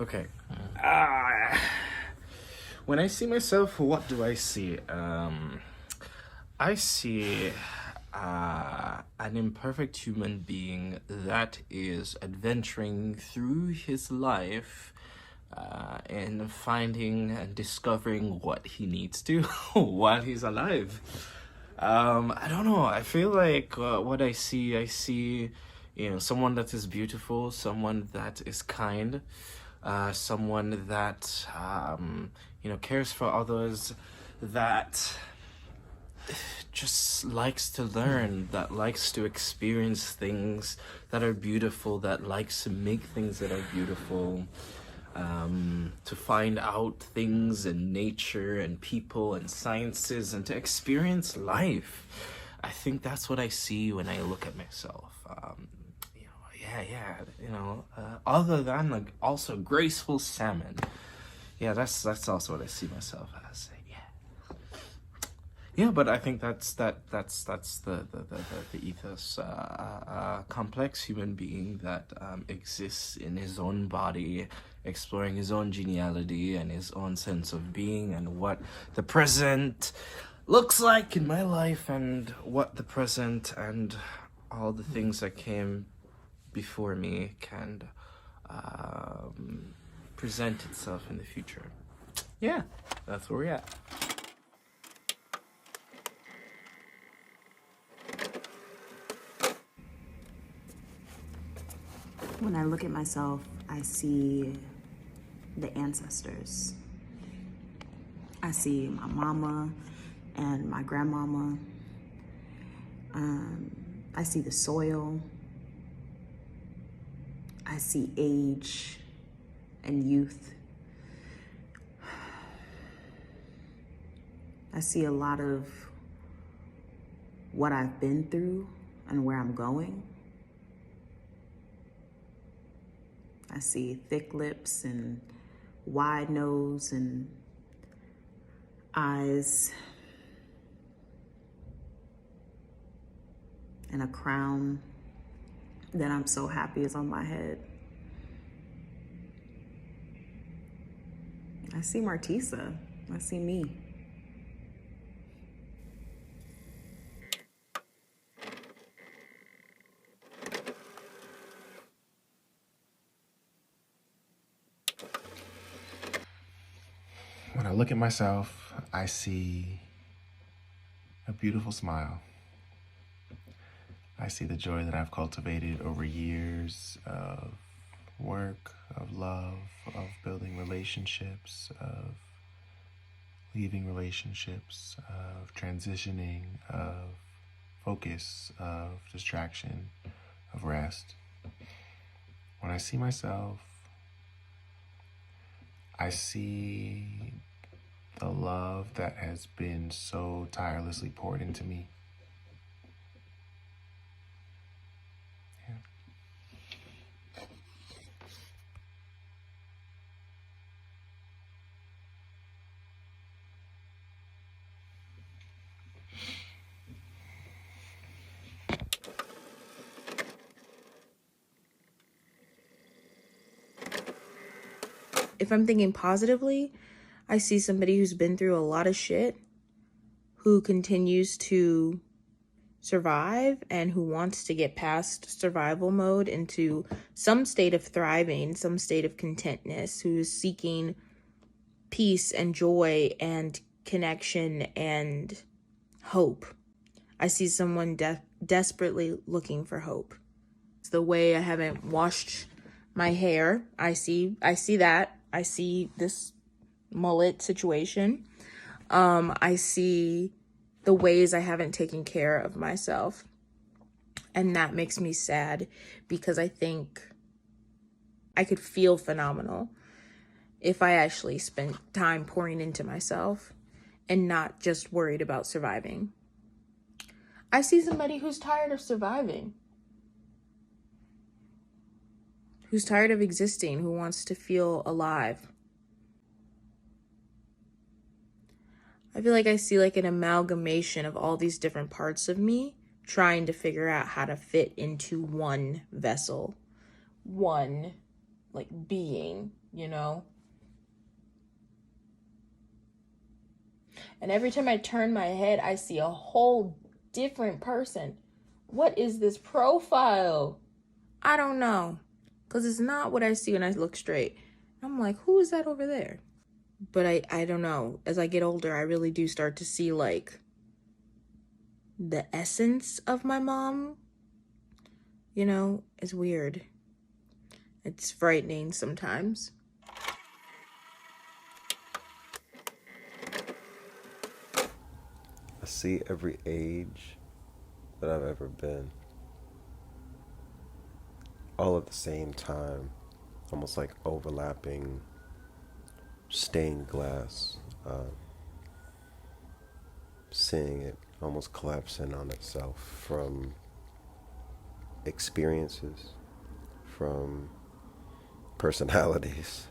Okay. Uh, when I see myself, what do I see? I see an imperfect human being that is adventuring through his life and finding and discovering what he needs to while he's alive. I don't know. I feel like what I see, someone that is beautiful, someone that is kind, someone that, cares for others, that just likes to learn, that likes to experience things that are beautiful, that likes to make things that are beautiful, to find out things in nature and people and sciences and to experience life. I think that's what I see when I look at myself. Other than like also graceful salmon. Yeah, that's also what I see myself as. Yeah, but I think that's the ethos. Complex human being that exists in his own body, exploring his own genealogy and his own sense of being, and what the present looks like in my life, and what the present and all the things that came before me can present itself in the future. Yeah, that's where we're at. When I look at myself, I see the ancestors. I see my mama and my grandmama. I see the soil. I see age and youth. I see a lot of what I've been through and where I'm going. I see thick lips and wide nose and eyes and a crown that I'm so happy is on my head. I see Martisa. I see me. When I look at myself, I see a beautiful smile. I see the joy that I've cultivated over years of work, of love, of building relationships, of leaving relationships, of transitioning, of focus, of distraction, of rest. When I see myself, I see the love that has been so tirelessly poured into me. If I'm thinking positively, I see somebody who's been through a lot of shit, who continues to survive and who wants to get past survival mode into some state of thriving, some state of contentness, who is seeking peace and joy and connection and hope. I see someone desperately looking for hope. It's the way I haven't washed my hair. I see that. I see this mullet situation. I see the ways I haven't taken care of myself. And that makes me sad because I think I could feel phenomenal if I actually spent time pouring into myself and not just worried about surviving. I see somebody who's tired of surviving, who's tired of existing, who wants to feel alive. I feel like I see like an amalgamation of all these different parts of me trying to figure out how to fit into one vessel, one like being, you know? And every time I turn my head, I see a whole different person. What is this profile? I don't know. Because it's not what I see when I look straight. I'm like, who is that over there? But I don't know. As I get older, I really do start to see like the essence of my mom. You know, it's weird. It's frightening sometimes. I see every age that I've ever been, all at the same time, almost like overlapping stained glass, seeing it almost collapsing on itself from experiences, from personalities,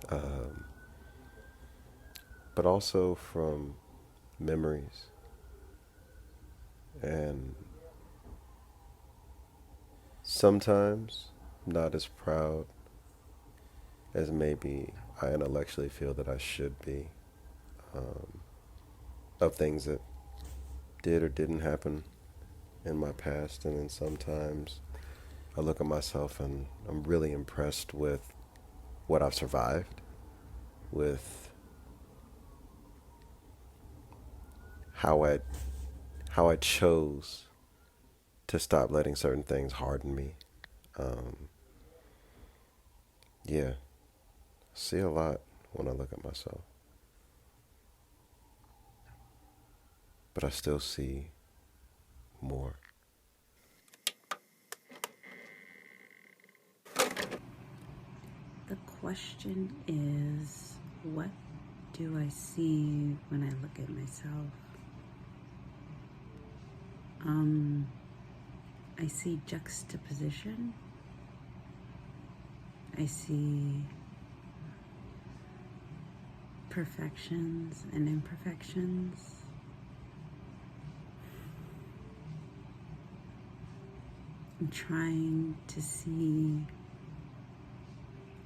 but also from memories. And sometimes not as proud as maybe I intellectually feel that I should be, of things that did or didn't happen in my past. And then sometimes I look at myself and I'm really impressed with what I've survived, with how I chose to stop letting certain things harden me. Yeah, I see a lot when I look at myself, but I still see more. The question is, what do I see when I look at myself? I see juxtaposition. I see perfections and imperfections. I'm trying to see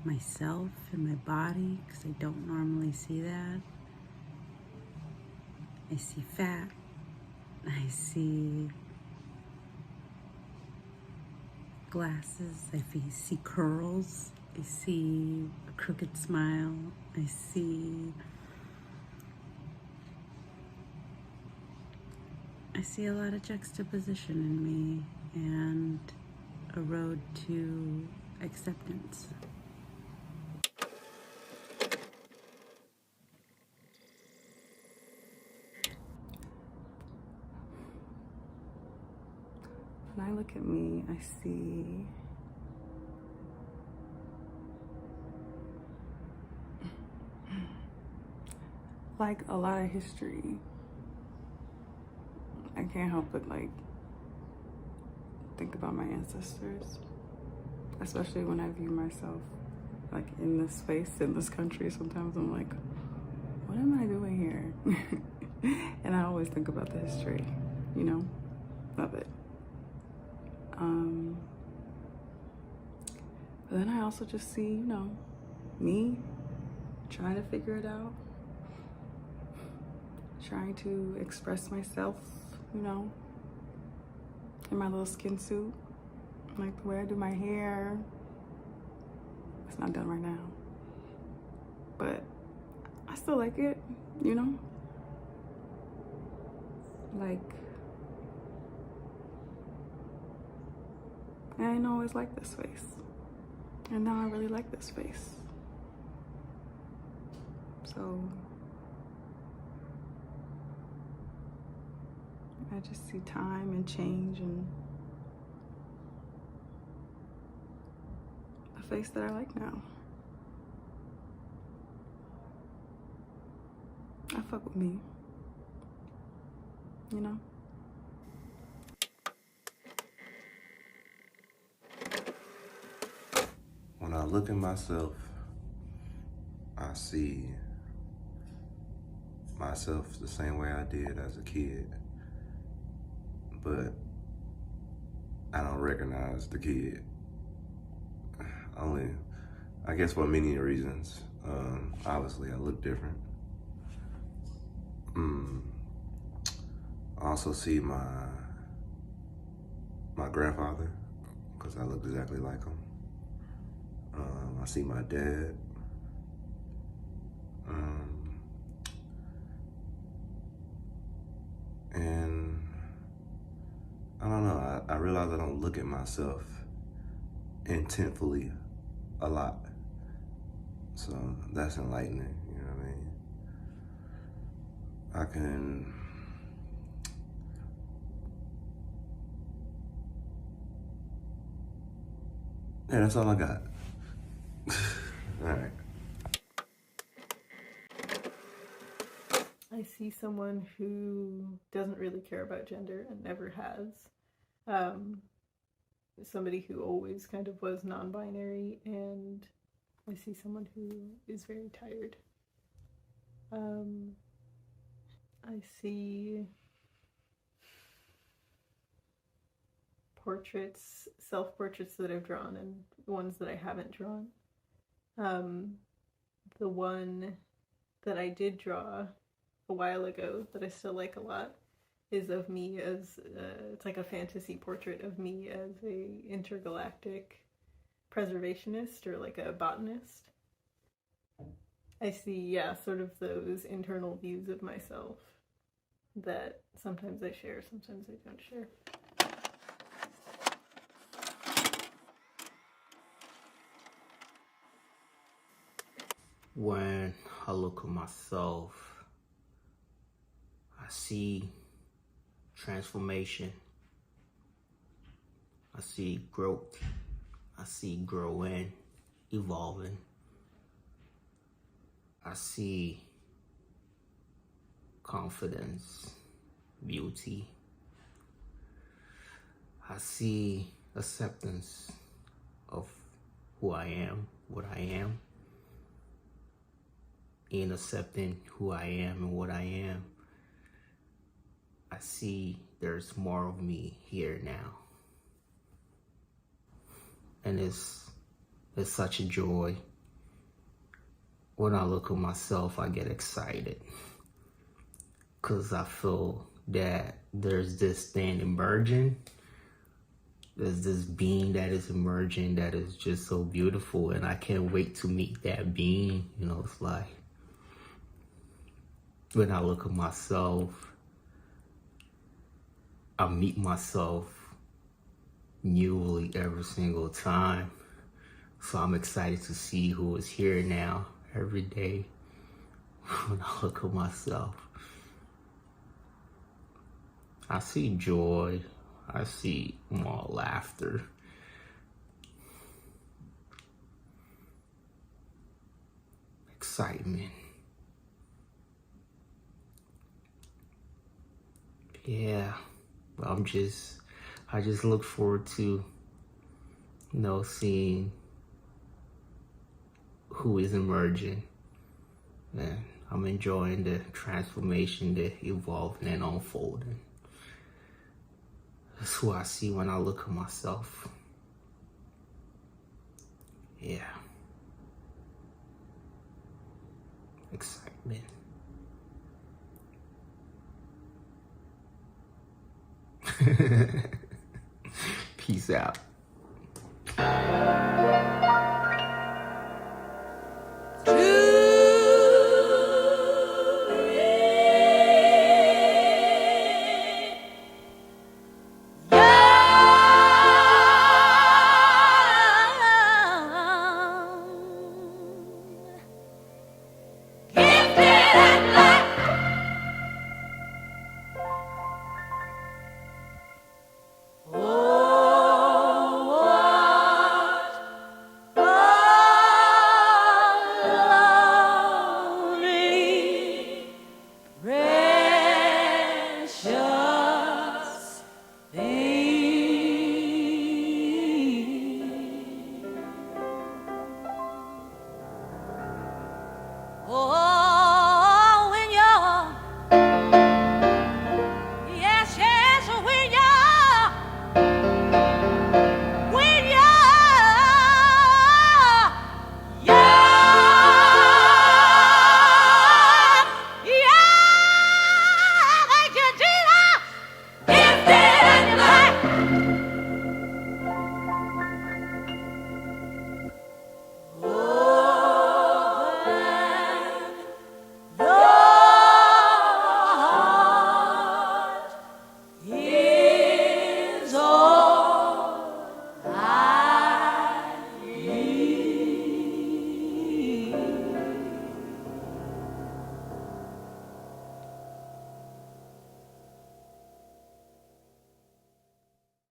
myself and my body because I don't normally see that. I see fat. I see glasses. I see curls. I see a crooked smile. I see a lot of juxtaposition in me and a road to acceptance. When I look at me, I see like a lot of history. I can't help but like think about my ancestors, especially when I view myself like in this space, in this country. Sometimes I'm like, what am I doing here? And I always think about the history, you know, of it. But then I also just see, you know, me trying to figure it out, trying to express myself, you know, in my little skin suit, like the way I do my hair. It's not done right now, but I still like it, you know, like I didn't always like this face, and now I really like this face. So I just see time and change and a face that I like now. I fuck with me, you know? When I look at myself, I see myself the same way I did as a kid, but I don't recognize the kid. I guess for many reasons. Obviously, I look different. I also see my grandfather, because I look exactly like him. I see my dad. And I don't know, I realize I don't look at myself intentfully a lot. So that's enlightening, you know what I mean? Yeah, that's all I got. All right. I see someone who doesn't really care about gender and never has. Somebody who always kind of was non-binary, and I see someone who is very tired. I see portraits, self-portraits that I've drawn and ones that I haven't drawn. The one that I did draw a while ago that I still like a lot is of me as, it's like a fantasy portrait of me as a intergalactic preservationist or like a botanist. I see, yeah, sort of those internal views of myself that sometimes I share, sometimes I don't share. When I look at myself, I see transformation. I see growth. I see growing, evolving. I see confidence, beauty. I see acceptance of who I am, what I am. In accepting who I am and what I am, I see there's more of me here now. And it's such a joy. When I look at myself, I get excited because I feel that there's this thing emerging. There's this being that is emerging that is just so beautiful, and I can't wait to meet that being. You know, it's like, when I look at myself, I meet myself newly every single time. So I'm excited to see who is here now every day when I look at myself. I see joy. I see more laughter. Excitement. Yeah, I just look forward to, seeing who is emerging. And I'm enjoying the transformation, the evolving and unfolding. That's who I see when I look at myself. Yeah. Excitement. Peace out.